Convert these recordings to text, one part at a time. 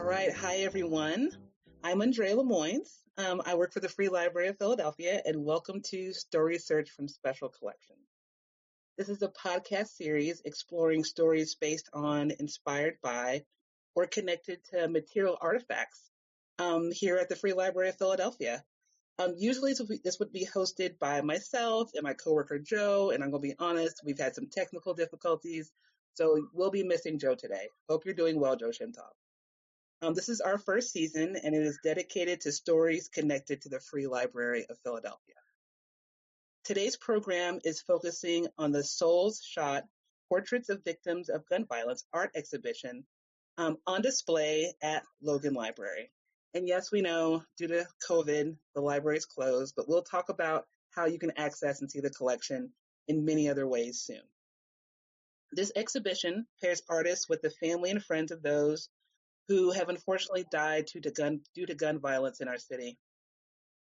All right. Hi, everyone. I'm Andrea Lemoynes. I work for the Free Library of Philadelphia, and welcome to Story Search from Special Collections. This is a podcast series exploring stories based on, inspired by, or connected to material artifacts here at the Free Library of Philadelphia. Usually, this would be hosted by myself and my coworker Joe, and I'm going to be honest, we've had some technical difficulties, so we'll be missing Joe today. Hope you're doing well, Joe Shintop. This is our first season, and it is dedicated to stories connected to the Free Library of Philadelphia. Today's program is focusing on the Souls Shot Portraits of Victims of Gun Violence art exhibition on display at Logan Library. And yes, we know due to COVID, the library is closed, but we'll talk about how you can access and see the collection in many other ways soon. This exhibition pairs artists with the family and friends of those who have unfortunately died due to gun violence in our city.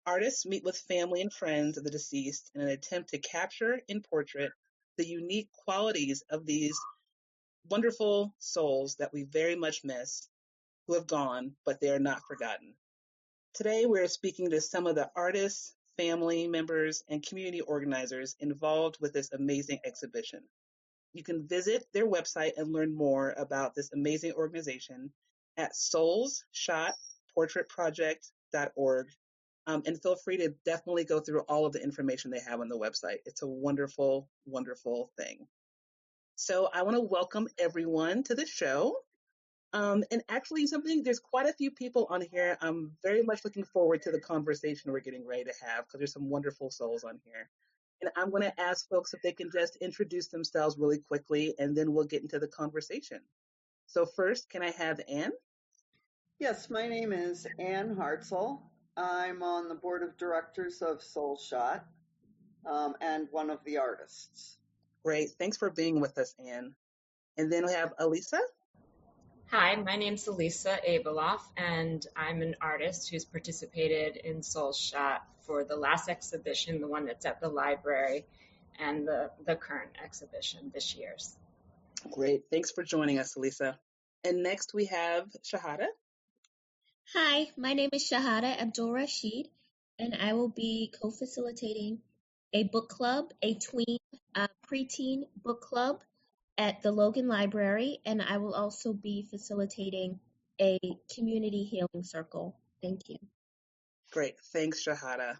Artists meet with family and friends of the deceased in an attempt to capture in portrait the unique qualities of these wonderful souls that we very much miss, who have gone, but they are not forgotten. Today, we're speaking to some of the artists, family members, and community organizers involved with this amazing exhibition. You can visit their website and learn more about this amazing organization at soulshotportraitproject.org. And feel free to definitely go through all of the information they have on the website. It's a wonderful, wonderful thing. So I want to welcome everyone to the show. And actually, there's quite a few people on here. I'm very much looking forward to the conversation we're getting ready to have because there's some wonderful souls on here. And I'm going to ask folks if they can just introduce themselves really quickly, and then we'll get into the conversation. So first, can I have Anne? Yes, my name is Anne Hartzell. I'm on the board of directors of Soul Shot and one of the artists. Great. Thanks for being with us, Anne. And then we have Elisa. Hi, my name's Elisa Abeloff, and I'm an artist who's participated in Soul Shot for the last exhibition, the one that's at the library, and the current exhibition this year's. Great. Thanks for joining us, Elisa. And next we have Shahada. Hi, my name is Shahada Abdul Rashid, and I will be co-facilitating a book club, a preteen book club at the Logan Library, and I will also be facilitating a community healing circle. Thank you. Great. Thanks, Shahada.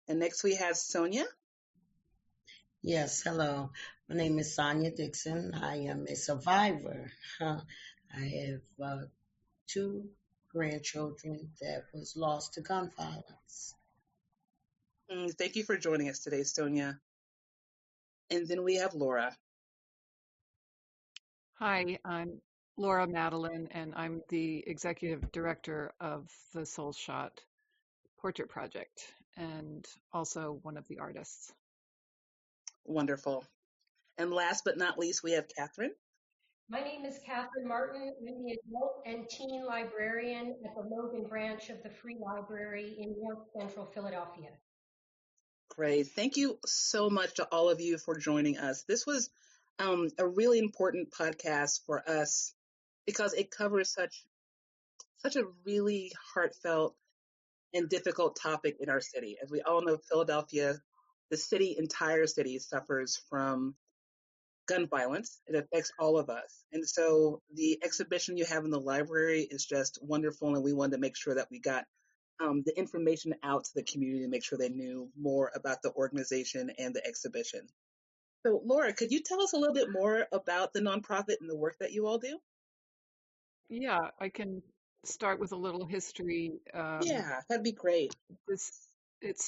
And next we have Sonia. Yes, hello. My name is Sonia Dixon. I am a survivor. I have 2 grandchildren that was lost to gun violence. Thank you for joining us today, Sonia. And then we have Laura. Hi, I'm Laura Madeline, and I'm the executive director of the Soul Shot Portrait Project and also one of the artists. Wonderful. And last but not least, we have Catherine. My name is Catherine Martin. I'm the adult and teen librarian at the Logan branch of the Free Library in North Central Philadelphia. Great. Thank you so much to all of you for joining us. This was a really important podcast for us because it covers such a really heartfelt and difficult topic in our city. As we all know, Philadelphia, the entire city suffers from gun violence. It affects all of us. And so the exhibition you have in the library is just wonderful. And we wanted to make sure that we got the information out to the community to make sure they knew more about the organization and the exhibition. So Laura, could you tell us a little bit more about the nonprofit and the work that you all do? Yeah, I can start with a little history. Yeah, that'd be great. It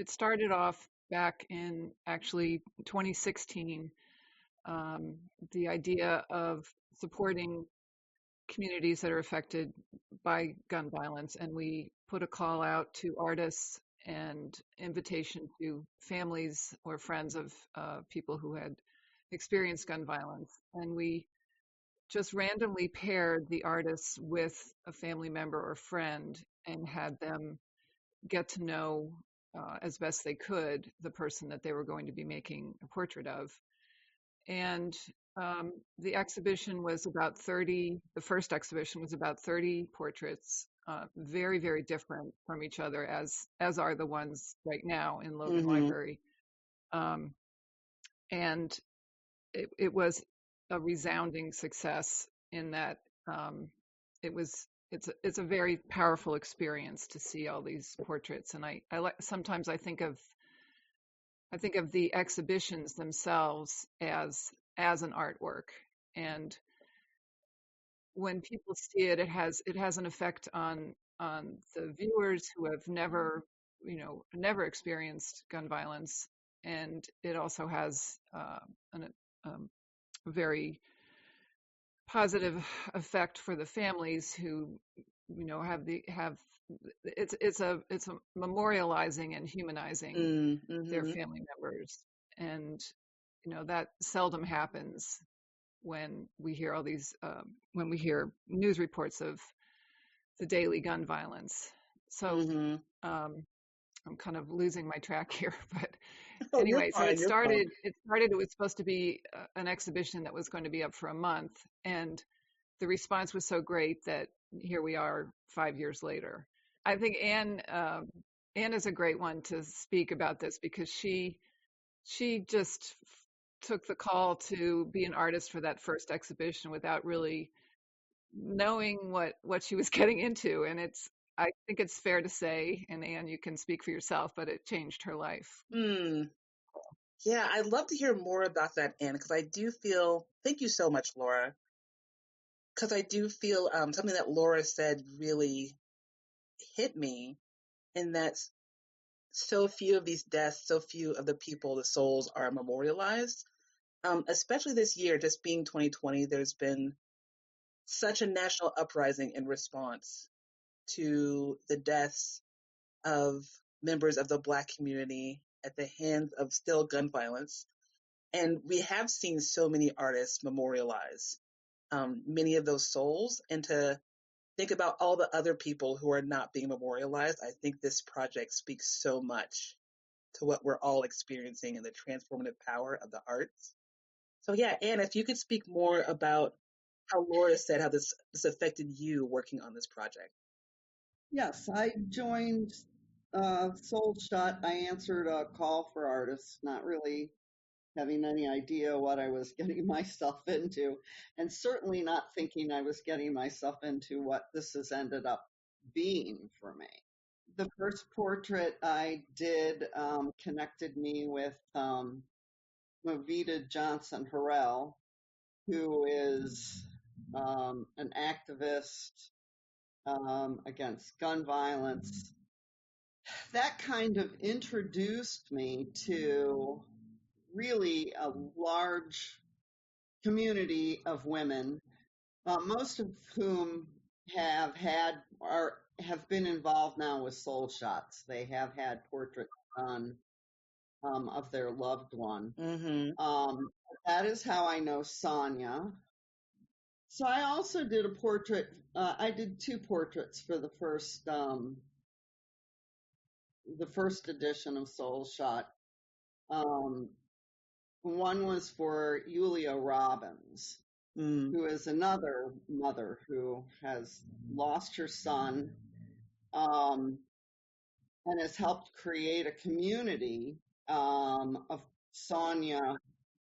started off back in actually 2016. The idea of supporting communities that are affected by gun violence, and we put a call out to artists and invitation to families or friends of people who had experienced gun violence, and we just randomly paired the artists with a family member or friend and had them get to know as best they could the person that they were going to be making a portrait of. And the exhibition was about 30, the first exhibition was about 30 portraits, very, very different from each other, as are the ones right now in Logan Library. And it was a resounding success in that it's a very powerful experience to see all these portraits. And I sometimes I think of the exhibitions themselves as an artwork. And when people see it, it has an effect on the viewers who have never experienced gun violence. And it also has a very positive effect for the families who it's a memorializing and humanizing their family members. And that seldom happens when we hear all these when we hear news reports of the daily gun violence. So I'm kind of losing my track here, but anyway, so it started, it was supposed to be an exhibition that was going to be up for a month, and the response was so great that here we are 5 years later. I think Anne is a great one to speak about this, because she just took the call to be an artist for that first exhibition without really knowing what she was getting into. And I think it's fair to say, and Anne, you can speak for yourself, but it changed her life. Yeah, I'd love to hear more about that, Anne, because I do feel, thank you so much, Laura, because I do feel something that Laura said really hit me, and that's so few of these deaths, so few of the people, the souls are memorialized. Especially this year, just being 2020, there's been such a national uprising in response to the deaths of members of the Black community at the hands of still gun violence. And we have seen so many artists memorialize many of those souls. And to think about all the other people who are not being memorialized, I think this project speaks so much to what we're all experiencing and the transformative power of the arts. So yeah, Anne, if you could speak more about how Laura said how this affected you working on this project. Yes, I joined Soul Shot. I answered a call for artists, not really having any idea what I was getting myself into, and certainly not thinking I was getting myself into what this has ended up being for me. The first portrait I did connected me with Movita Johnson Harrell, who is an activist against gun violence. That kind of introduced me to really a large community of women, most of whom have been involved now with Soul Shots. They have had portraits done of their loved one. That is how I know Sonia. So I also did a portrait. I did two portraits for the first edition of Soul Shot. One was for Yulia Robbins, who is another mother who has lost her son, and has helped create a community of Sonia.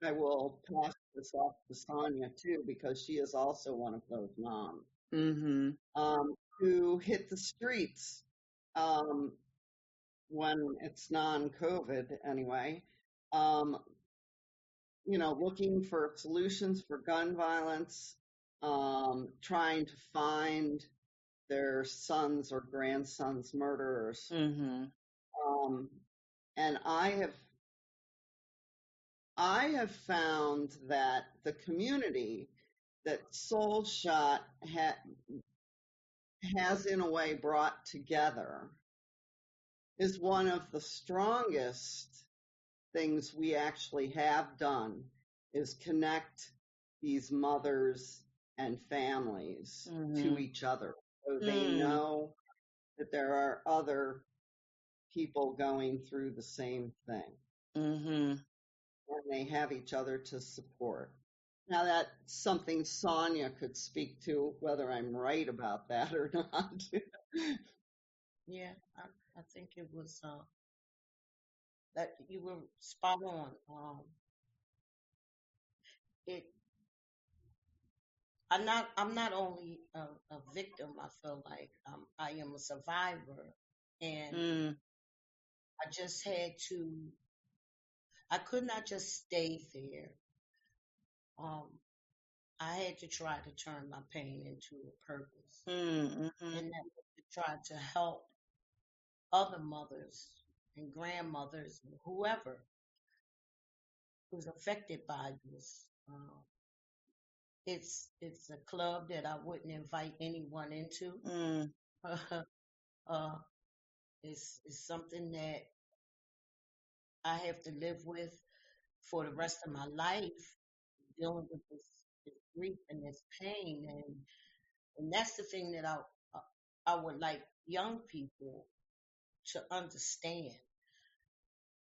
I will pass this off to Sonia too, because she is also one of those moms who hit the streets when it's non-COVID anyway, looking for solutions for gun violence, trying to find their sons or grandsons' murderers. And I have found that the community that Soul Shot has in a way brought together is one of the strongest things we actually have done, is connect these mothers and families to each other, so they know that there are other people going through the same thing. And they have each other to support. Now, that's something Sonia could speak to, whether I'm right about that or not. Yeah, I think it was that you were spot on. It I'm not only a victim. I feel like I am a survivor, and Mm, I just had to. I could not just stay there. Um, I had to try to turn my pain into a purpose, mm, and that was to try to help other mothers and grandmothers and whoever who's affected by this. It's a club that I wouldn't invite anyone into. mm, uh, it's something that I have to live with for the rest of my life, dealing with this grief and this pain, and that's the thing that I would like young people to understand,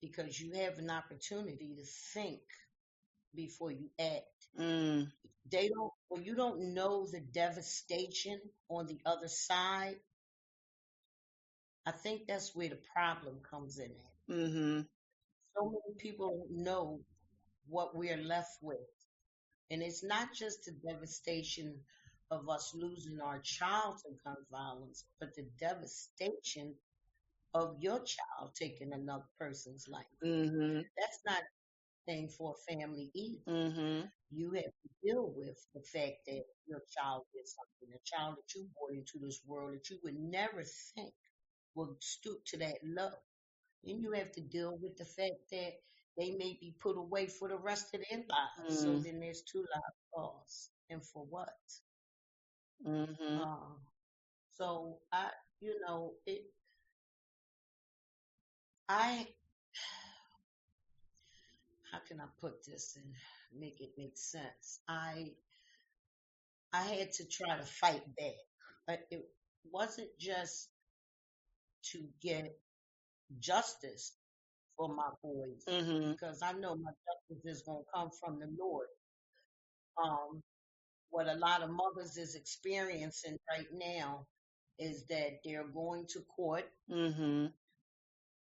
because you have an opportunity to think before you act. mm, They don't, when you don't know the devastation on the other side, I think that's where the problem comes in at. mm-hmm, So many people don't know what we're left with. And it's not just the devastation of us losing our child to gun violence, but the devastation of your child taking another person's life. mm-hmm, That's not a thing for a family either. mm-hmm, You have to deal with the fact that your child did something, a child that you brought into this world that you would never think will stoop to that low. Then you have to deal with the fact that they may be put away for the rest of their lives. So mm, then there's two lives lost. And for what? mm-hmm, Um, so I, how can I put this and make it make sense? I had to try to fight back, but it wasn't just to get justice for my boys, mm-hmm, because I know my justice is going to come from the Lord. Um, what a lot of mothers is experiencing right now is that they're going to court mm-hmm,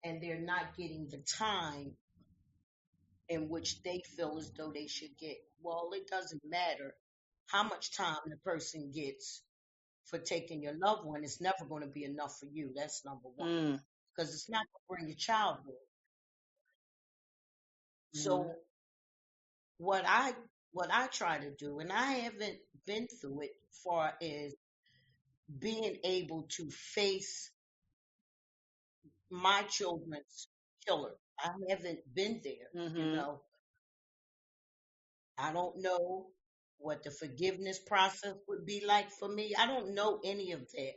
and they're not getting the time in which they feel as though they should get. Well, it doesn't matter how much time the person gets for taking your loved one. It's never going to be enough for you. That's number one, mm, because it's not going to bring your child with. mm, So what I try to do, and I haven't been through it, far as being able to face my children's killer. I haven't been there, mm-hmm, I don't know what the forgiveness process would be like for me. I don't know any of that.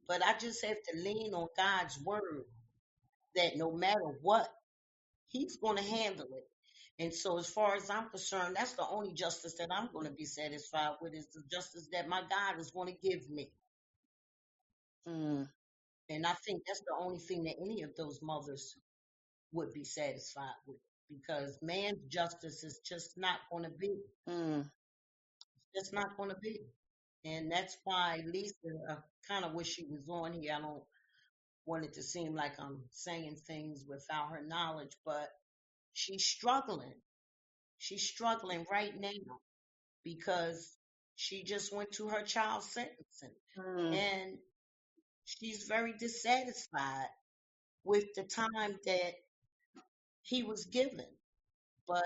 But I just have to lean on God's word that no matter what, He's going to handle it. And so, as far as I'm concerned, that's the only justice that I'm going to be satisfied with, is the justice that my God is going to give me. mm, And I think that's the only thing that any of those mothers would be satisfied with, because man's justice is just not going to be. mm, It's not going to be. And that's why Lisa, I kind of wish she was on here. I don't want it to seem like I'm saying things without her knowledge, but she's struggling. She's struggling right now because she just went to her child's sentencing. mm, And she's very dissatisfied with the time that he was given. But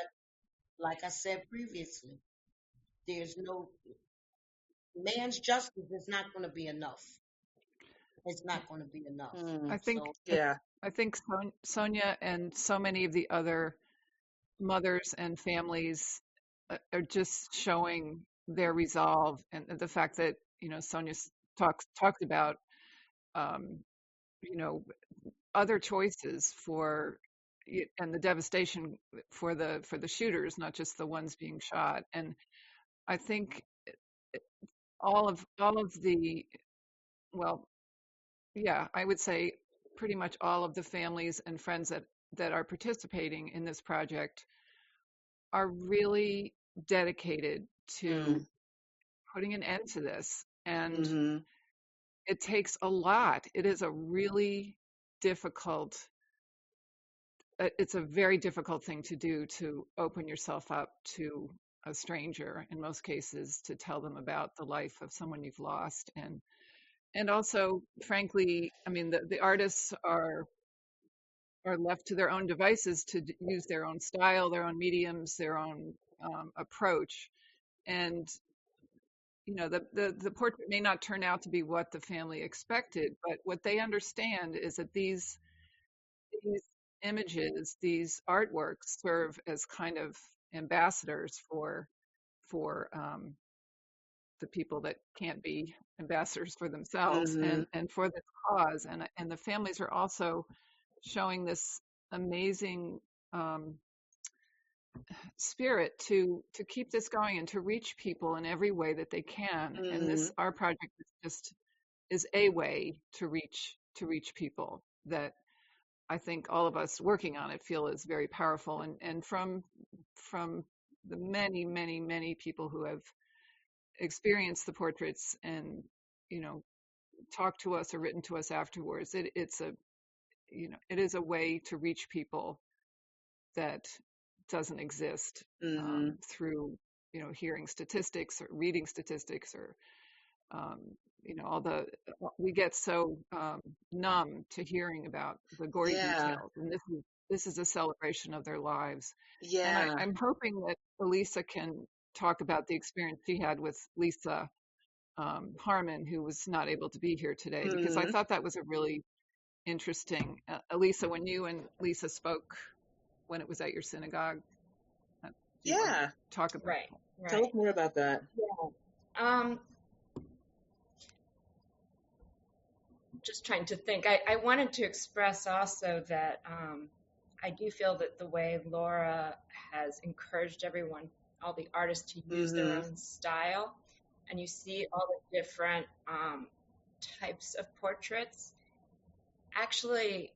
like I said previously, there's no man's justice is not going to be enough. It's not going to be enough. mm. I think So Yeah. I think Sonia and so many of the other mothers and families are just showing their resolve, and the fact that Sonia talked about um, you know other choices and the devastation for the shooters, not just the ones being shot. And I think all of the, well, yeah, I would say pretty much all of the families and friends that are participating in this project are really dedicated to putting an end to this. And it takes a lot. It is a really difficult, it's a very difficult thing to do, to open yourself up to a stranger, in most cases, to tell them about the life of someone you've lost. And also, frankly, I mean, the artists are left to their own devices to use their own style, their own mediums, their own approach. And the portrait may not turn out to be what the family expected, but what they understand is that these images, these artworks, serve as kind of ambassadors for the people that can't be ambassadors for themselves, and for this cause. And the families are also showing this amazing spirit to keep this going and to reach people in every way that they can. And our project is a way to reach people that I think all of us working on it feel is very powerful. And from the many, many, many people who have experienced the portraits and talked to us or written to us afterwards, it is a way to reach people that doesn't exist through hearing statistics or reading statistics or we get so numb to hearing about the gory details, and this is a celebration of their lives. And I'm hoping that Elisa can talk about the experience she had with Lisa Harmon, who was not able to be here today, because I thought that was a really interesting. Elisa, when you and Lisa spoke when it was at your synagogue, talk about right. Tell us more about that. Just trying to think. I wanted to express also that I do feel that the way Laura has encouraged everyone, all the artists, to use their own style, and you see all the different types of portraits, actually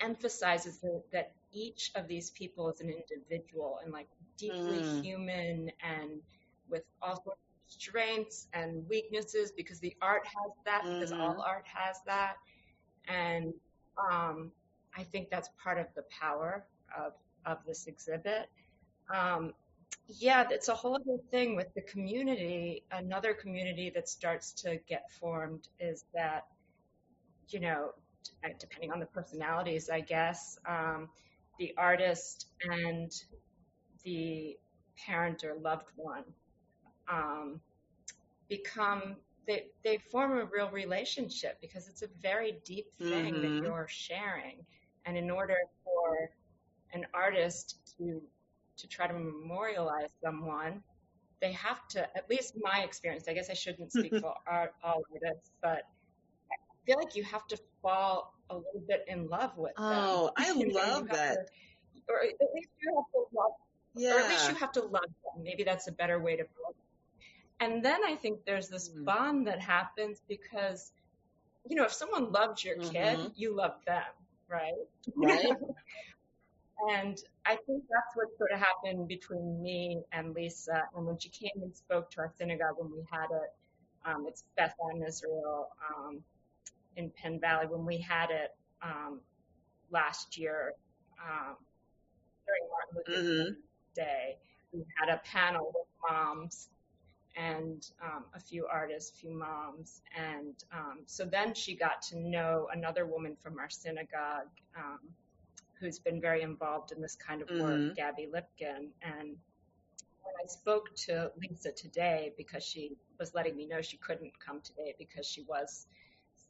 emphasizes that each of these people is an individual and like deeply human and with all sorts of strengths and weaknesses, because the art has that, because all art has that. And I think that's part of the power of this exhibit. It's a whole other thing with the community. Another community that starts to get formed is that, depending on the personalities, I guess, the artist and the parent or loved one they form a real relationship, because it's a very deep thing that you're sharing. And in order for an artist to try to memorialize someone, they have to, at least my experience, I guess I shouldn't speak for all artists, but I feel like you have to fall a little bit in love with them. Oh, I love that. Or at least you have to love, or at least you have to love them. Maybe that's a better way to put it. And then I think there's this bond that happens, because, if someone loves your kid, you love them, right? Right. And I think that's what sort of happened between me and Lisa. And when she came and spoke to our synagogue when we had it, it's Beth Am Israel in Penn Valley, when we had it last year during Martin Luther King Day, we had a panel with moms and a few artists, a few moms. And so then she got to know another woman from our synagogue who's been very involved in this kind of work, Gabby Lipkin. And when I spoke to Lisa today, because she was letting me know she couldn't come today because she was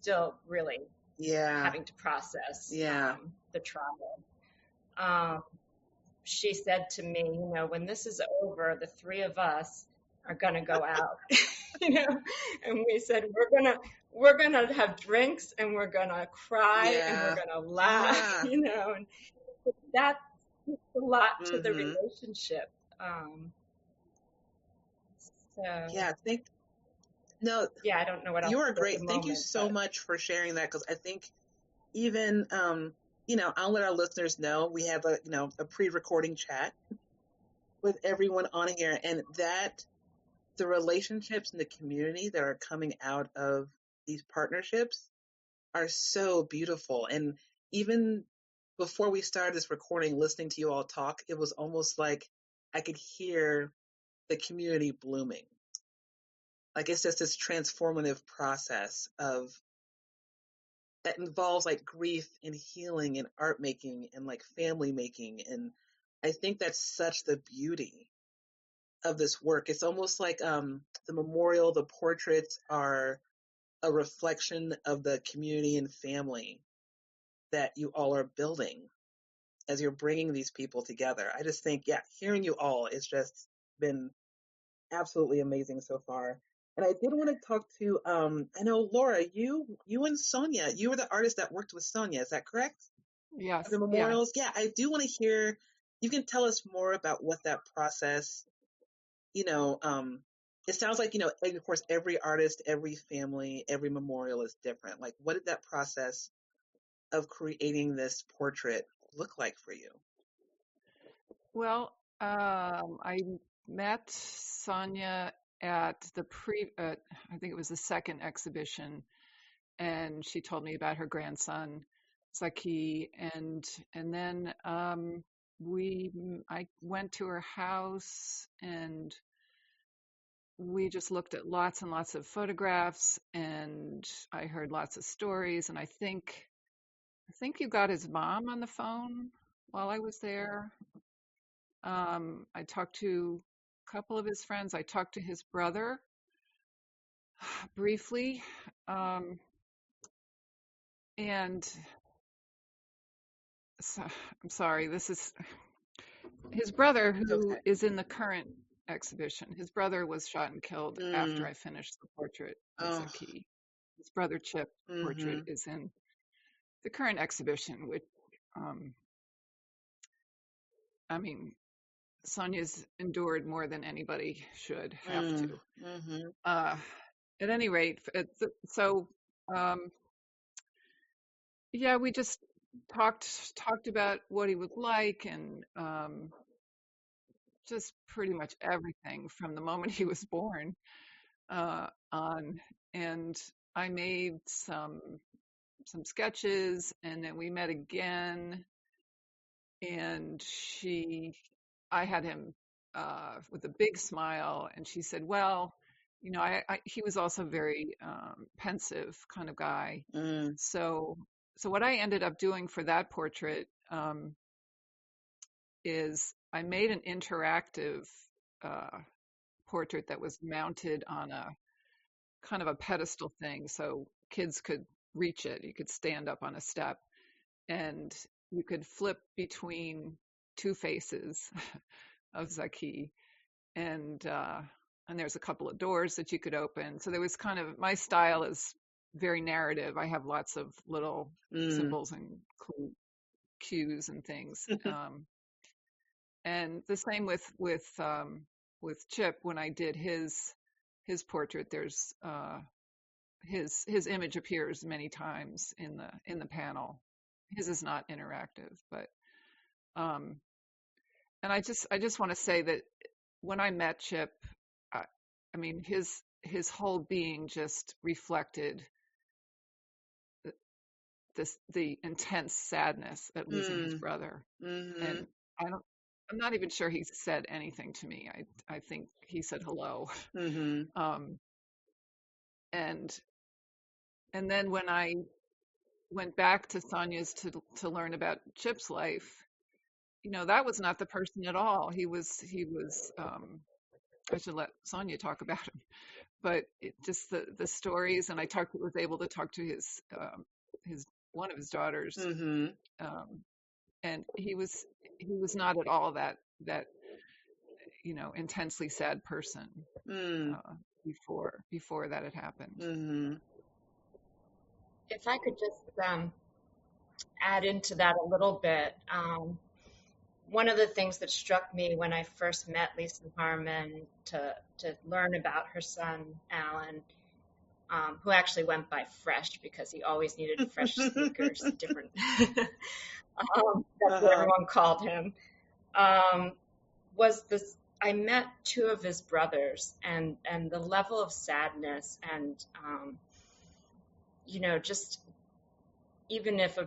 still really having to process the trauma, she said to me, when this is over, the three of us are gonna go out, and we said we're gonna have drinks and we're gonna cry and we're gonna laugh, and that's a lot to the relationship. I don't know what else. You are great. Thank you so much for sharing that, because I think even I'll let our listeners know we have a pre-recording chat with everyone on here, and that the relationships in the community that are coming out of these partnerships are so beautiful. And even before we started this recording, listening to you all talk, it was almost like I could hear the community blooming. Like it's just this transformative process of that involves like grief and healing and art making and like family making. And I think that's such the beauty of this work. It's almost like the memorial, the portraits are a reflection of the community and family that you all are building as you're bringing these people together. I just think, yeah, hearing you all, it's just been absolutely amazing so far. And I did want to talk to, I know Laura, you and Sonia, you were the artist that worked with Sonia. Is that correct? Yes. The memorials. Yeah, I do want to hear, you can tell us more about what that process, it sounds like, of course, every artist, every family, every memorial is different. Like, what did that process of creating this portrait look like for you? Well, I met Sonia at I think it was the second exhibition, and she told me about her grandson, Zaki, and then I went to her house, and we just looked at lots and lots of photographs, and I heard lots of stories, and I think you got his mom on the phone while I was there. I talked to a couple of his friends. I talked to his brother briefly. And so, I'm sorry, this is his brother who is in the current exhibition. His brother was shot and killed after I finished the portrait of Zaki. His brother Chip portrait is in the current exhibition, which, I mean, Sonia's endured more than anybody should have to. At any rate, so yeah, we just talked about what he was like, and just pretty much everything from the moment he was born on. And I made some sketches, and then we met again, and I had him with a big smile, and she said, well, he was also very pensive kind of guy. So what I ended up doing for that portrait is I made an interactive portrait that was mounted on a kind of a pedestal thing, so kids could reach it. You could stand up on a step, and you could flip between two faces of Zaki, and there's a couple of doors that you could open. So there was kind of, my style is very narrative. I have lots of little symbols and cues and things. And the same with Chip. When I did his portrait, there's his image appears many times in the panel. His is not interactive, but and I just want to say that when I met Chip, I mean, his whole being just reflected the intense sadness at losing his brother. And I'm not even sure he said anything to me. I think he said hello. And then when I went back to Sonia's to learn about Chip's life, that was not the person at all. He was I should let Sonia talk about him, but just the stories. And I was able to talk to his one of his daughters, and he was not at all that intensely sad person before that had happened. If I could just add into that a little bit. One of the things that struck me when I first met Lisa Harmon to learn about her son, Alan, who actually went by Fresh because he always needed fresh sneakers, different, that's what everyone called him, was this. I met two of his brothers, and the level of sadness, and just even if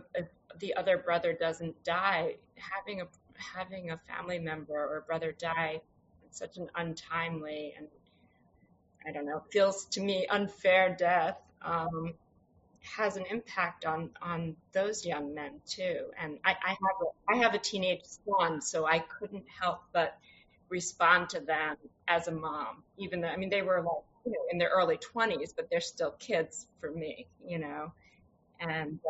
the other brother doesn't die, having a family member or a brother die in such an untimely and, I don't know, feels to me unfair death, has an impact on those young men too. And I have a teenage son, so I couldn't help but respond to them as a mom, even though, I mean, they were like, in their early 20s, but they're still kids for me, and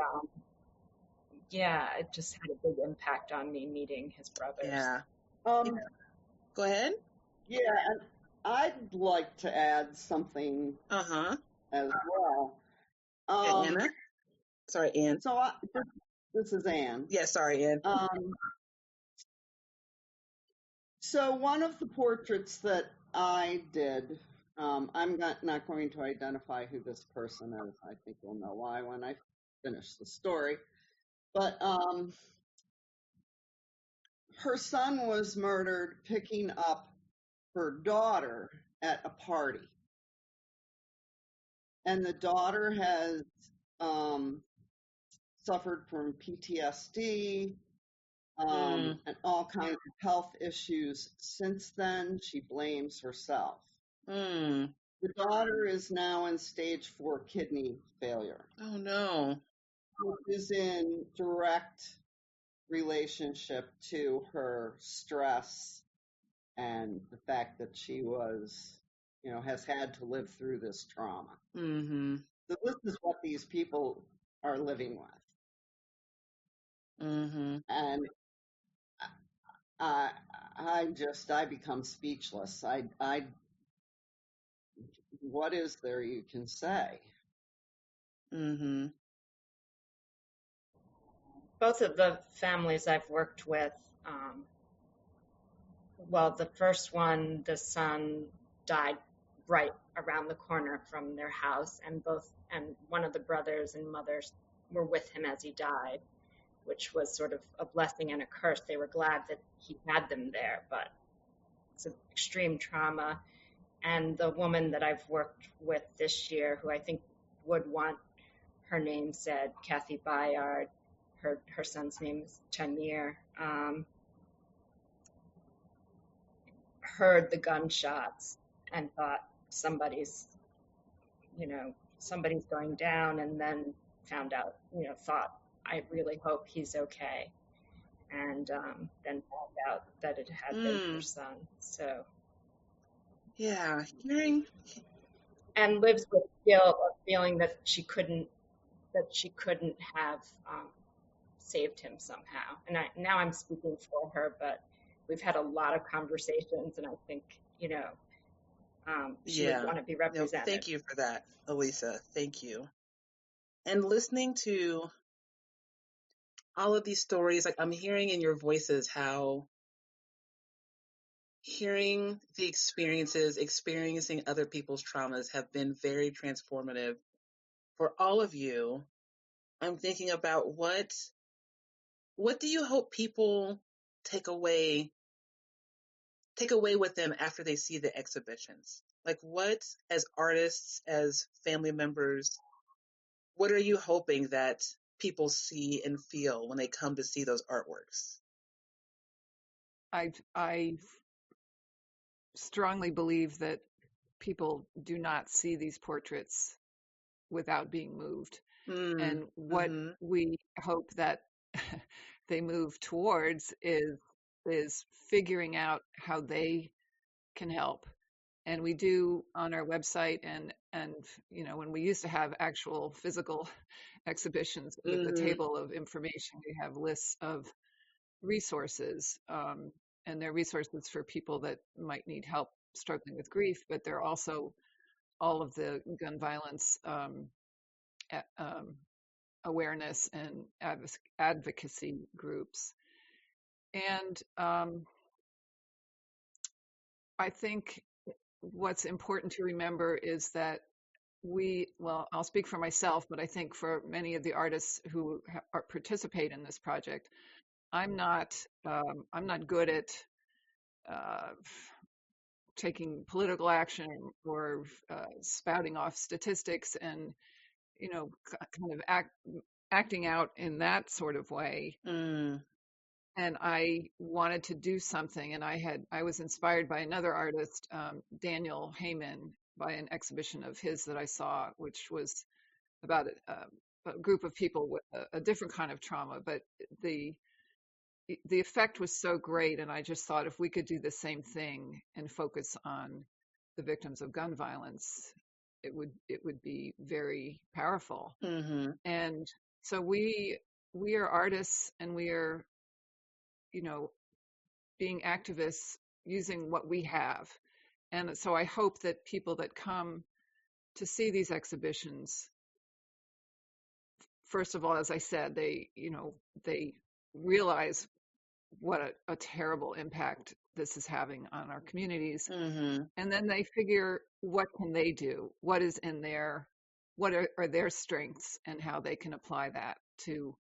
yeah, it just had a big impact on me meeting his brothers. Yeah. Um, Go ahead. yeah, and I'd like to add something Uh-huh. as well. Anna? Sorry, Ann. So this is Ann. Yeah, sorry, Ann. So one of the portraits that I did, I'm not going to identify who this person is. I think you'll know why when I finish the story. But her son was murdered picking up her daughter at a party. And the daughter has suffered from PTSD and all kinds of health issues since then. She blames herself. The daughter is now in stage 4 kidney failure. Oh, no. Which is in direct relationship to her stress and the fact that she was, has had to live through this trauma. Mm-hmm. So this is what these people are living with. Mm-hmm. And I become speechless. What is there you can say? Mm-hmm. Both of the families I've worked with, well, the first one, the son died right around the corner from their house, and one of the brothers and mothers were with him as he died, which was sort of a blessing and a curse. They were glad that he had them there, but it's an extreme trauma. And the woman that I've worked with this year, who I think would want her name said, Kathy Bayard, her son's name is Tanir, heard the gunshots and thought somebody's going down, and then found out, thought, I really hope he's okay. And then found out that it had been her son. So. Yeah, and lives with guilt of feeling that she couldn't have saved him somehow. And now I'm speaking for her, but we've had a lot of conversations, and I think she would want to be represented. Thank you for that, Elisa. Thank you. And listening to all of these stories, like I'm hearing in your voices how hearing the experiencing other people's traumas have been very transformative for all of you. I'm thinking about what do you hope people take away with them after they see the exhibitions? Like, what, as artists, as family members, what are you hoping that people see and feel when they come to see those artworks? I strongly believe that people do not see these portraits without being moved. And what we hope that they move towards is figuring out how they can help. And we do on our website, and when we used to have actual physical exhibitions with the table of information, we have lists of resources, and they're resources for people that might need help struggling with grief, but they're also all of the gun violence awareness and advocacy groups. And I think what's important to remember is that I'll speak for myself, but I think for many of the artists who participate in this project, I'm not good at taking political action or spouting off statistics and, kind of acting out in that sort of way. Mm. And I wanted to do something, and I was inspired by another artist, Daniel Heyman, by an exhibition of his that I saw, which was about a group of people with a different kind of trauma, but the effect was so great, and I just thought if we could do the same thing and focus on the victims of gun violence, it would be very powerful. Mm-hmm. And so we are artists, and we are, being activists using what we have. And so I hope that people that come to see these exhibitions, first of all, as I said, they realize what a terrible impact this is having on our communities. Mm-hmm. And then they figure, what can they do? What is in there? What are their strengths, and how they can apply that to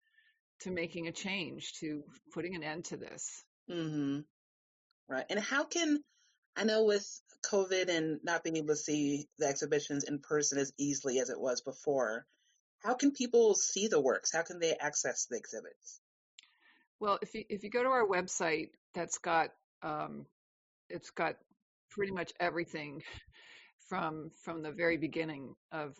making a change, to putting an end to this. Mm-hmm. Right. And how can, I know with COVID and not being able to see the exhibitions in person as easily as it was before, how can people see the works? How can they access the exhibits? Well, if you go to our website, that's got it's got pretty much everything from the very beginning of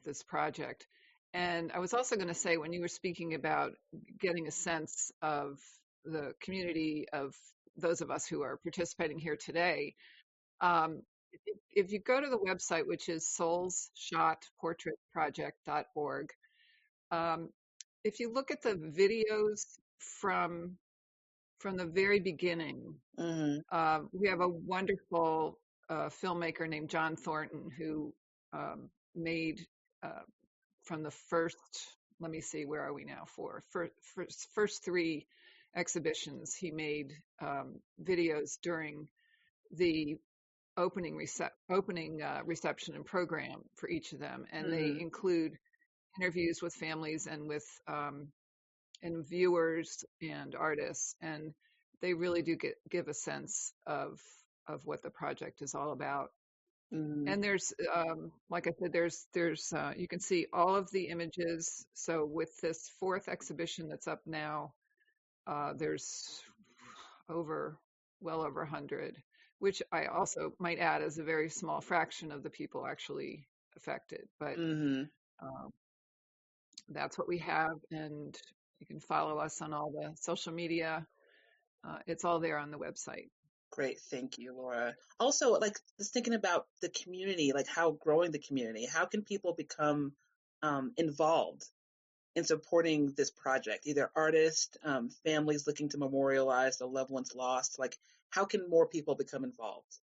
this project. And I was also going to say, when you were speaking about getting a sense of the community of those of us who are participating here today, if you go to the website, which is soulsshotportraitproject.org, if you look at the videos from the very beginning, Mm-hmm. we have a wonderful filmmaker named John Thornton who made from the first, let me see, where are we now? First three exhibitions, he made videos during the opening reception and program for each of them, and Mm-hmm. they include interviews with families and with and viewers and artists, and they really do give a sense of what the project is all about. Mm-hmm. And there's, like I said, there's you can see all of the images. So with this fourth exhibition that's up now, there's well over 100, which I also might add is a very small fraction of the people actually affected. But Mm-hmm. that's what we have, and you can follow us on all the social media. It's all there on the website. Great. Thank you, Laura. Also, like, just thinking about the community, like how growing the community, how can people become involved in supporting this project? Either artists, families looking to memorialize the loved ones lost. Like, how can more people become involved?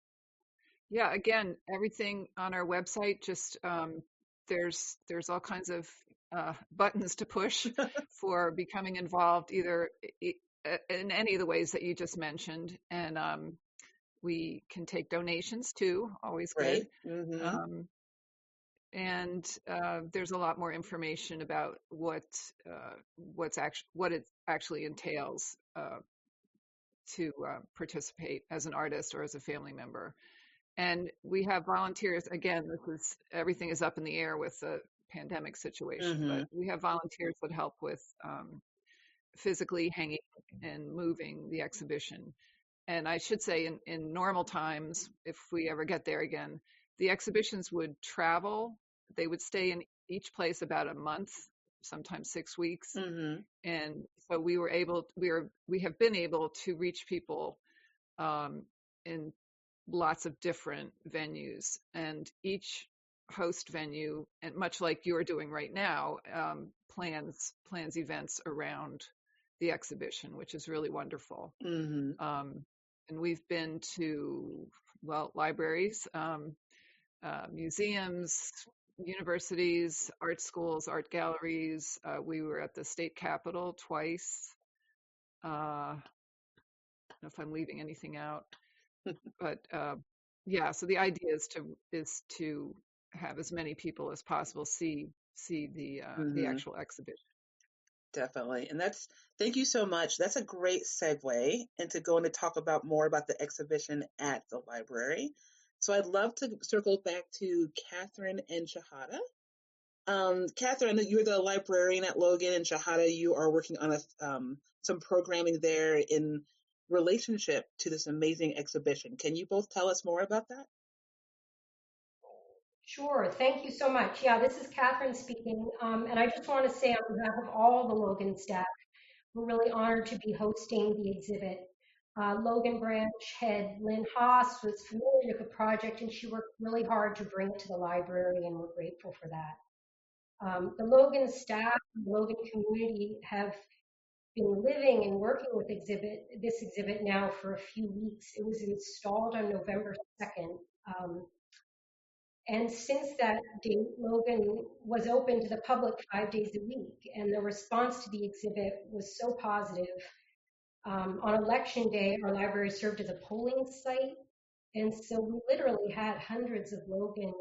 Yeah, again, everything on our website, just there's all kinds of buttons to push for becoming involved, either in any of the ways that you just mentioned. And we can take donations too, always good. Right. Mm-hmm. And there's a lot more information about what it actually entails to participate as an artist or as a family member. And we have volunteers. Again, everything is up in the air with the pandemic situation, Mm-hmm. but we have volunteers that help with physically hanging and moving the exhibition. And I should say, in normal times, if we ever get there again, the exhibitions would travel. They would stay in each place about a month, sometimes 6 weeks. Mm-hmm. And so we have been able to reach people in lots of different venues, and each host venue, and much like you're doing right now, plans events around the exhibition, which is really wonderful. Mm-hmm. And we've been to, well, libraries, museums, universities, art schools, art galleries. We were at the state capitol twice. I don't know if I'm leaving anything out, but yeah. So the idea is to have as many people as possible see the Mm-hmm. actual exhibition. Definitely. And thank you so much. That's a great segue into going to talk about more about the exhibition at the library. So I'd love to circle back to Catherine and Shahada. Catherine, you're the librarian at Logan, and Shahada, you are working on some programming there in relationship to this amazing exhibition. Can you both tell us more about that? Sure. Thank you so much. Yeah, this is Catherine speaking. And I just want to say on behalf of all the Logan staff, we're really honored to be hosting the exhibit. Logan branch head Lynn Haas was familiar with the project, and she worked really hard to bring it to the library, and we're grateful for that. The Logan staff and the Logan community have been living and working with this exhibit now for a few weeks. It was installed on November 2nd. And since that date, Logan was open to the public 5 days a week, and the response to the exhibit was so positive. On election day, our library served as a polling site, and so we literally had hundreds of Logan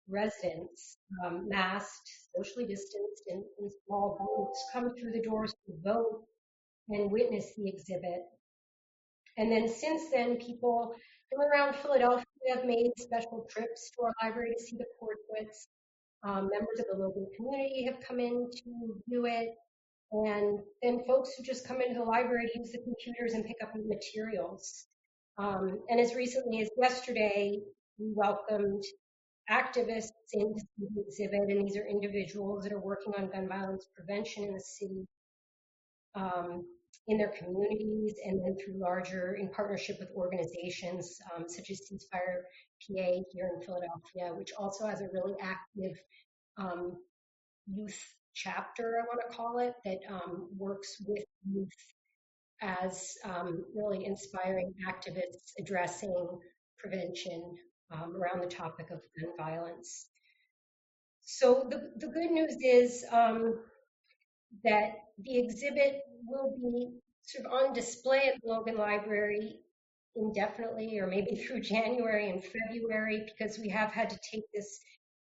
residents, masked, socially distanced, in small groups, come through the doors to vote and witness the exhibit. And then since then, people from around Philadelphia have made special trips to our library to see the portraits. Members of the Logan community have come in to view it. And then folks who just come into the library to use the computers and pick up the materials. And as recently as yesterday, we welcomed activists into the exhibit, and these are individuals that are working on gun violence prevention in the city, in their communities, and then through larger, in partnership with organizations such as Ceasefire PA here in Philadelphia, which also has a really active youth chapter, I want to call it, that works with youth as really inspiring activists addressing prevention around the topic of gun violence. So the good news is that the exhibit will be sort of on display at the Logan Library indefinitely, or maybe through January and February, because we have had to take this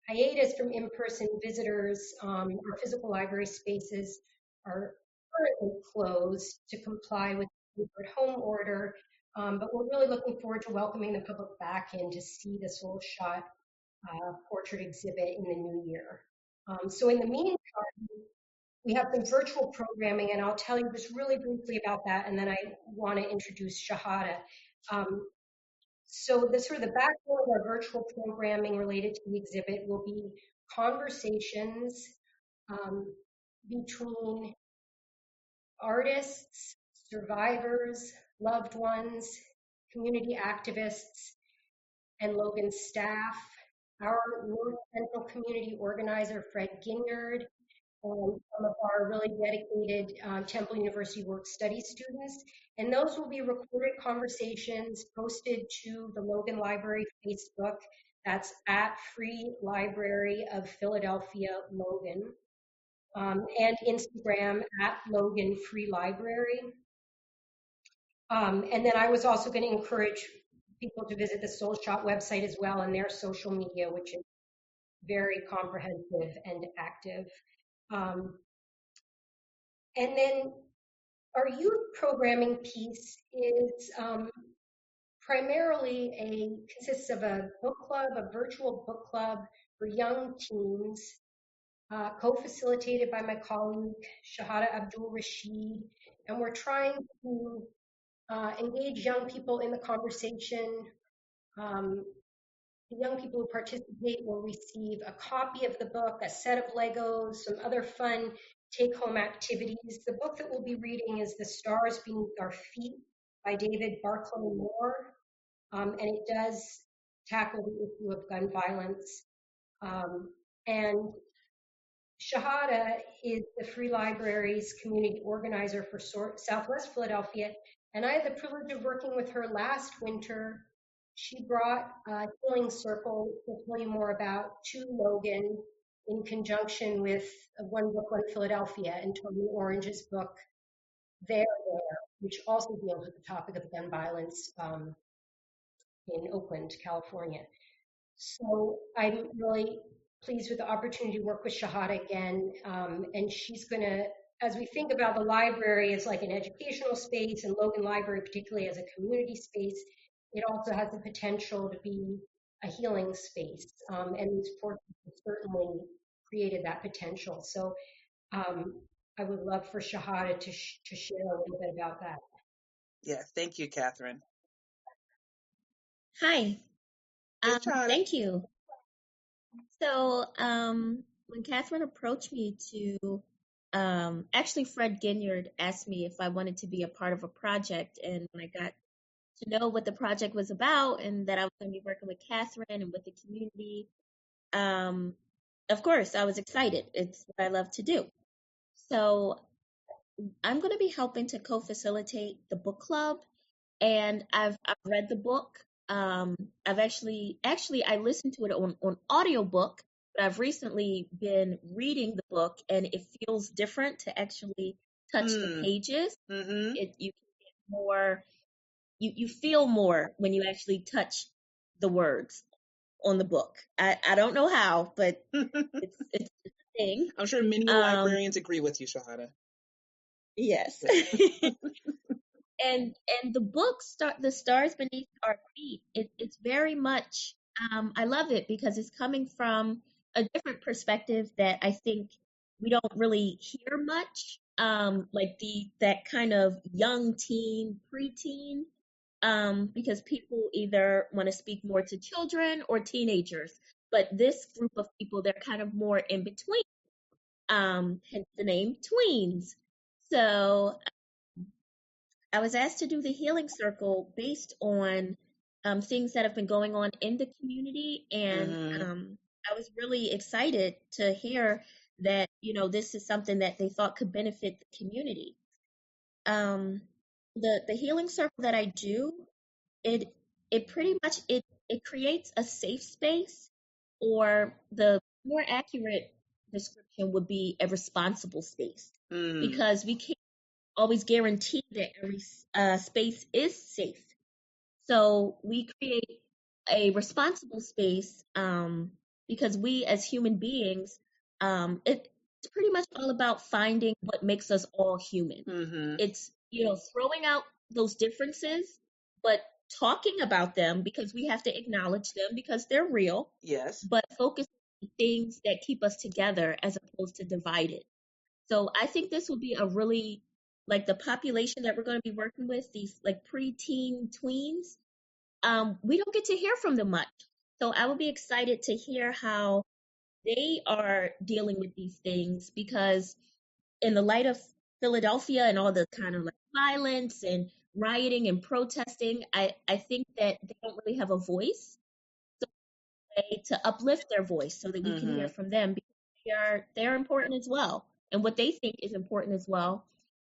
hiatus from in-person visitors. Our physical library spaces are currently closed to comply with the home order, but we're really looking forward to welcoming the public back in to see the Soul Shot portrait exhibit in the new year. So in the meantime, we have some virtual programming, and I'll tell you just really briefly about that, and then I want to introduce Shahada. So the sort of the backbone of our virtual programming related to the exhibit will be conversations between artists, survivors, loved ones, community activists, and Logan staff. Our North Central community organizer, Fred Ginyard, and some of our really dedicated Temple University Work Study students. And those will be recorded conversations posted to the Logan Library Facebook. That's at Free Library of Philadelphia Logan. And Instagram at Logan Free Library. And then I was also going to encourage people to visit the Soul Shot website as well, and their social media, which is very comprehensive and active. And then our youth programming piece is primarily consists of a book club, a virtual book club for young teens, co-facilitated by my colleague Shahada Abdul Rashid, and we're trying to engage young people in the conversation. The young people who participate will receive a copy of the book, a set of Legos, some other fun take-home activities. The book that we'll be reading is The Stars Beneath Our Feet by David Barclay Moore, and it does tackle the issue of gun violence. And Shahada is the Free Library's community organizer for Southwest Philadelphia, and I had the privilege of working with her last winter. She brought Healing Circle, to tell you more about, to Logan in conjunction with One Book, One Philadelphia, and Tony Orange's book, There, which also deals with the topic of gun violence in Oakland, California. So I'm really pleased with the opportunity to work with Shahada again, and she's going to as we think about the library as like an educational space, and Logan Library particularly as a community space, it also has the potential to be a healing space. And these portraits have certainly created that potential. So I would love for Shahada to share a little bit about that. Yeah, thank you, Catherine. Hi. Hey, Shahada. Thank you. So, when Catherine approached me to, actually, Fred Ginyard asked me if I wanted to be a part of a project, and when I got to know what the project was about and that I was going to be working with Catherine and with the community, of course, I was excited. It's what I love to do. So, I'm going to be helping to co-facilitate the book club, and I've read the book. I've actually I listened to it on audiobook, but I've recently been reading the book, and it feels different to actually touch the pages. Mm-hmm. You can get more, you feel more when you actually touch the words on the book. I don't know how, but it's a thing. I'm sure many librarians agree with you, Shahada. Yes. And the book The Stars Beneath Our Feet, it's very much I love it because it's coming from a different perspective that I think we don't really hear much, like that kind of young teen, preteen, because people either want to speak more to children or teenagers, but this group of people, they're kind of more in between, hence the name tweens. So I was asked to do the healing circle based on things that have been going on in the community, and I was really excited to hear that this is something that they thought could benefit the community. The healing circle that I do, it pretty much it creates a safe space, or the more accurate description would be a responsible space, because we can't always guarantee that every space is safe. So we create a responsible space, because we as human beings, it's pretty much all about finding what makes us all human. It's throwing out those differences, but talking about them, because we have to acknowledge them because they're real. Yes. But focus on things that keep us together as opposed to divided. So I think this will be a really, like, the population that we're going to be working with, these like preteen tweens, we don't get to hear from them much. So I will be excited to hear how they are dealing with these things, because in the light of Philadelphia and all the kind of like violence and rioting and protesting, I think that they don't really have a voice. So a way to uplift their voice so that we can hear from them, because they're important as well, and what they think is important as well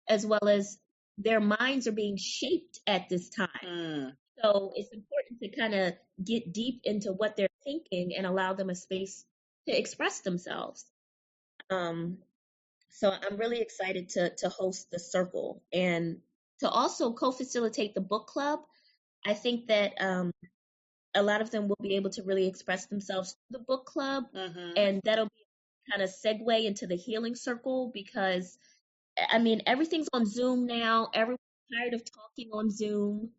as their minds are being shaped at this time. So it's important to kind of get deep into what they're thinking and allow them a space to express themselves. So I'm really excited to host the circle and to also co-facilitate the book club. I think that a lot of them will be able to really express themselves through the book club, and that'll be kind of segue into the healing circle, because I mean, everything's on Zoom now. Everyone's tired of talking on Zoom.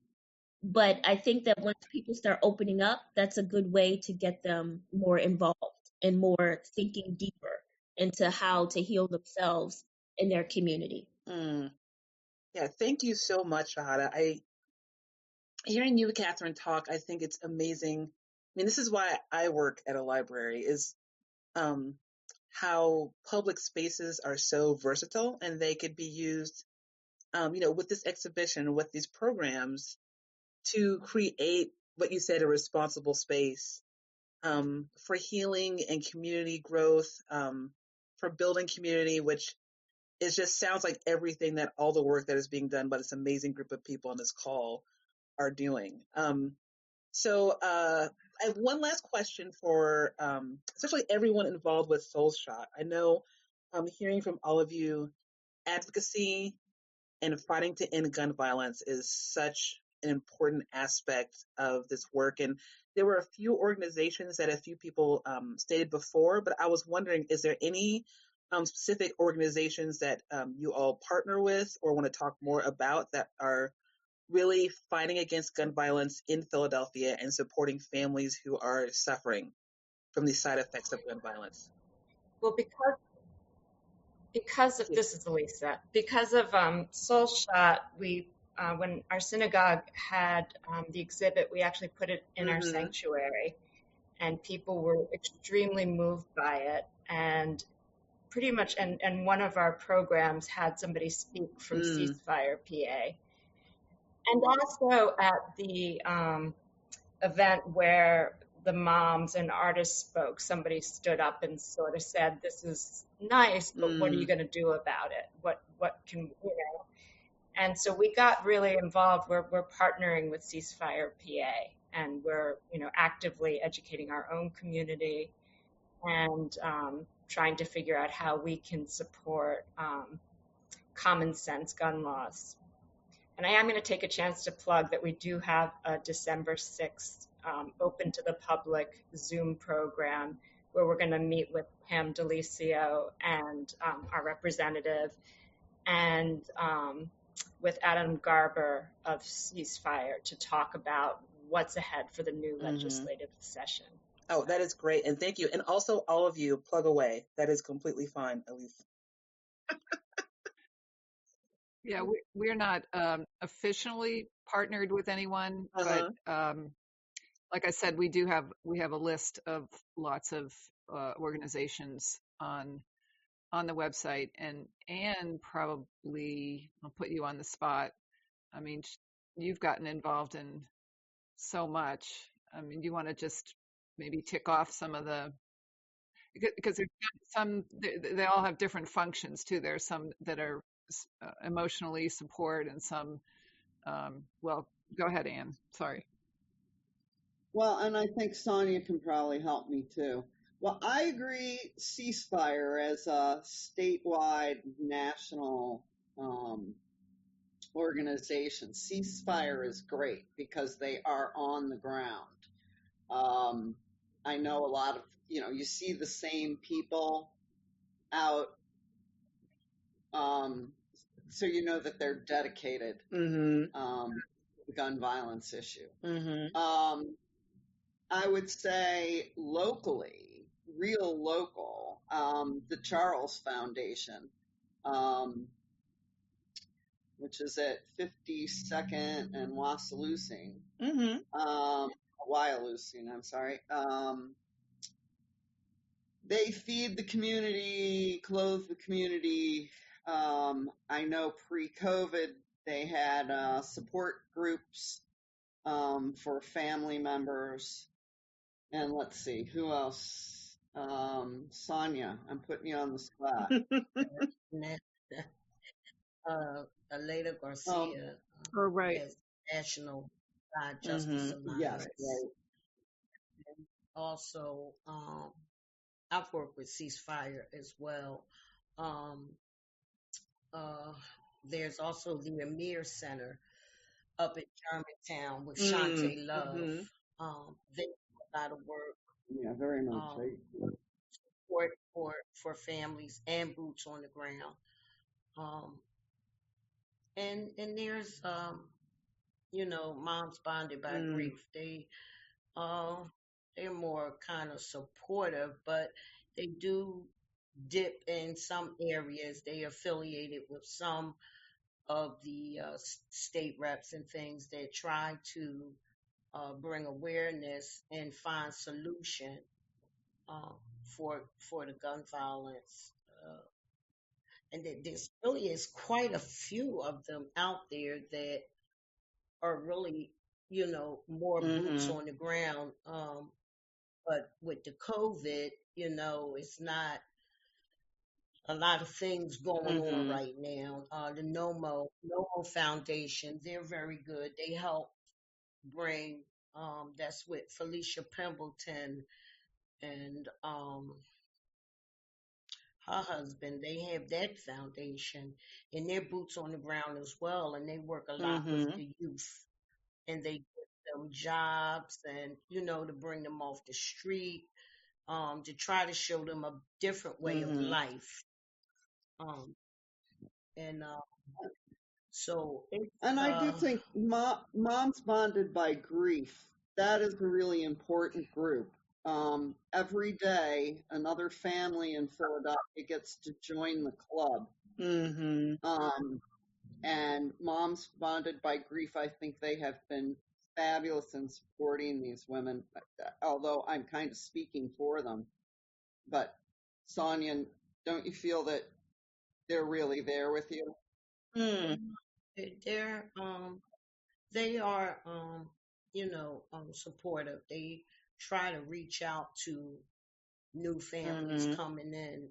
But I think that once people start opening up, that's a good way to get them more involved and more thinking deeper into how to heal themselves in their community. Yeah, thank you so much, Shahada. Hearing you, Catherine, talk, I think it's amazing. I mean, this is why I work at a library, is how public spaces are so versatile, and they could be used, with this exhibition, with these programs, to create what you said, a responsible space for healing and community growth, for building community, which just sounds like everything that all the work that is being done by this amazing group of people on this call are doing. So I have one last question for especially everyone involved with Soul Shot. I know hearing from all of you, advocacy and fighting to end gun violence is such an important aspect of this work. And there were a few organizations that a few people stated before, but I was wondering, is there any specific organizations that you all partner with or want to talk more about that are really fighting against gun violence in Philadelphia and supporting families who are suffering from the side effects of gun violence? Well, because of this is Elisa. Because of Soul Shot, we when our synagogue had the exhibit, we actually put it in our sanctuary, and people were extremely moved by it. And pretty much, and one of our programs had somebody speak from Ceasefire PA, and also at the event where the moms and artists spoke, somebody stood up and sort of said, "This is nice, but what are you going to do about it? What can you know?" And so we got really involved. We're partnering with Ceasefire PA, and we're actively educating our own community and trying to figure out how we can support common sense gun laws. And I am going to take a chance to plug that we do have a December 6th open to the public Zoom program where we're going to meet with Pam Delicio and our representative, and with Adam Garber of Ceasefire to talk about what's ahead for the new legislative session. Oh, that is great. And thank you. And also all of you, plug away. That is completely fine, Elise. Yeah, we're not officially partnered with anyone, but like I said, we have a list of lots of organizations on the website, and probably I'll put you on the spot. I mean, you've gotten involved in so much. I mean, you want to just maybe tick off some of the, because there's some, they all have different functions too. There's some that are emotionally support, and some well, go ahead, Anne. Sorry. Well, and I think Sonia can probably help me too. Well, I agree, Ceasefire as a statewide national organization. Ceasefire is great because they are on the ground. I know a lot of, you see the same people out, so you know that they're dedicated to the gun violence issue. I would say locally, real local, the Charles Foundation, which is at 52nd and Wyalusing, I'm sorry. They feed the community, clothe the community. I know pre-COVID they had support groups for family members. And let's see, who else? Sonia, I'm putting you on the spot. Aleda Garcia, right. National Justice Alliance. Yes, right. And also, I've worked with Ceasefire as well. There's also the Amir Center up at Germantown with Shantae Love. They do a lot of work. Yeah, very much. For families and boots on the ground. And there's Moms Bonded by Grief. They're more kind of supportive, but they do dip in some areas. They affiliated with some of the state reps and things that try to bring awareness and find solution for the gun violence. And there's really is quite a few of them out there that are really, more boots on the ground. But with the COVID, it's not a lot of things going on right now. The NOMO Foundation, they're very good. They help bring, that's with Felicia Pemberton and her husband. They have that foundation, and they're boots on the ground as well, and they work a lot with the youth, and they give them jobs and, to bring them off the street, to try to show them a different way of life. Um, and so it's And I do think Moms Bonded by Grief, that is a really important group. Every day, another family in Philadelphia gets to join the club. Mm-hmm. And Moms Bonded by Grief, I think they have been fabulous in supporting these women, although I'm kind of speaking for them. But Sonia, don't you feel that they're really there with you? Mm. they're they are supportive. They try to reach out to new families Mm-hmm. coming in,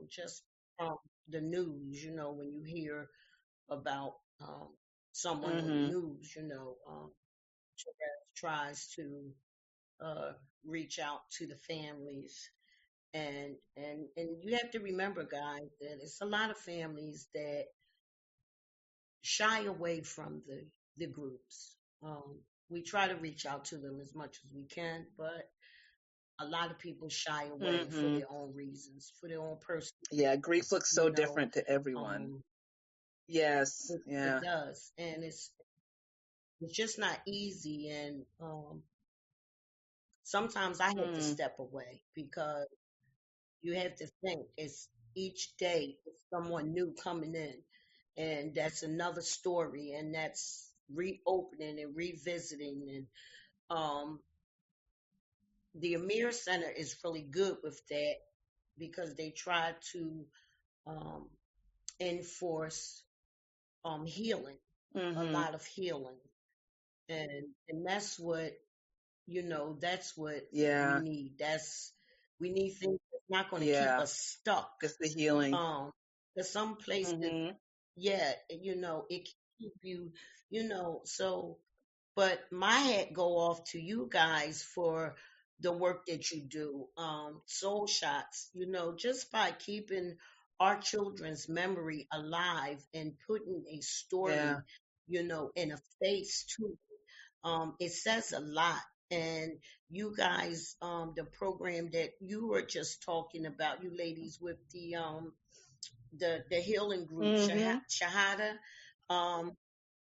just from the news, when you hear about someone on the Mm-hmm. news, tries to reach out to the families. And you have to remember, guys, that it's a lot of families that shy away from the groups. We try to reach out to them as much as we can, but a lot of people shy away for Mm-hmm. their own reasons, for their own personal Yeah, grief looks so you know. different to everyone. Um, Yes. it, Yeah. it does, and it's just not easy. And sometimes I have to Mm. step away because you have to think it's each day it's someone new coming in, and that's another story, and that's reopening and revisiting. And the Amir Center is really good with that because they try to um, enforce healing, a Mm-hmm. lot of healing, and that's what that's what we Yeah. need. We need things that's not going to keep Yeah. us stuck. Just the healing. There's some places, Mm-hmm. yeah, it can keep you, so. But my hat go off to you guys for the work that you do. Soul Shots, just by keeping our children's memory alive and putting a Yeah. story, and a face to it. It says a lot. And you guys, the program that you were just talking about, you ladies with the healing group, Mm-hmm. Shahada,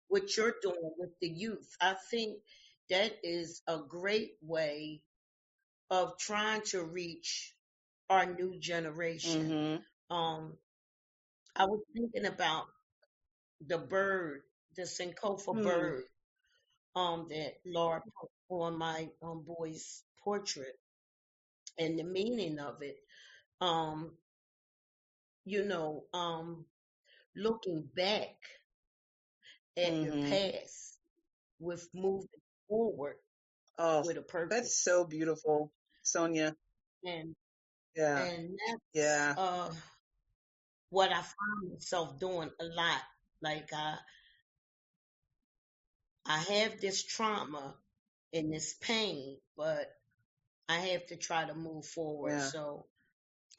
what you're doing with the youth, I think that is a great way of trying to reach our new generation. Mm-hmm. I was thinking about the bird, the Sankofa Mm. bird, that Laura put on my boy's portrait, and the meaning of it. Um, looking back at your Mm-hmm. past with moving forward Oh, with a that's purpose. so beautiful, Sonia. And Yeah. and that's Yeah. what I find myself doing a lot. Like I have this trauma and this pain, but I have to try to move forward. Yeah. So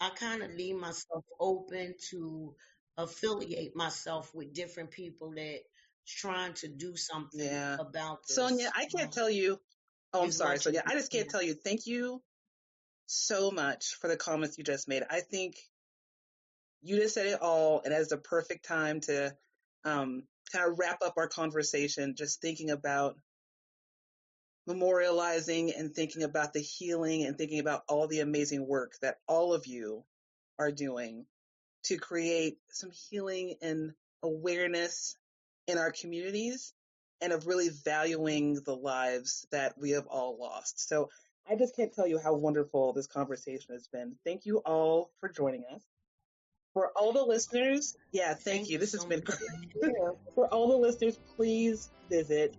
I kind of leave myself open to affiliate myself with different people that's trying to do something Yeah. about Sonia, this, I can't tell you. Oh, I'm as sorry, much as Sonia. I we just can't can. tell you. Thank you so much for the comments you just made. I think you just said it all, and as the perfect time to kind of wrap up our conversation, just thinking about memorializing and thinking about the healing and thinking about all the amazing work that all of you are doing to create some healing and awareness in our communities and of really valuing the lives that we have all lost. So I just can't tell you how wonderful this conversation has been. Thank you all for joining us. For all the listeners, yeah, thank you. You This has so been much. great. For all the listeners, please visit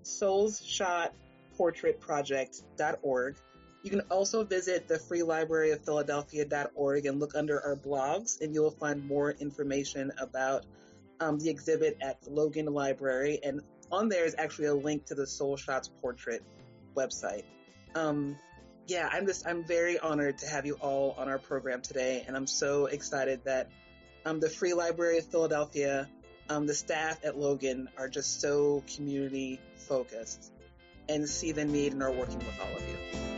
soulshotportraitproject.org. You can also visit the Free Library of Philadelphia.org and look under our blogs, and you'll find more information about the exhibit at the Logan Library. And on there is actually a link to the Soul Shots Portrait website. Yeah, I'm very honored to have you all on our program today, and I'm so excited that the Free Library of Philadelphia, the staff at Logan are just so community focused and see the need and are working with all of you.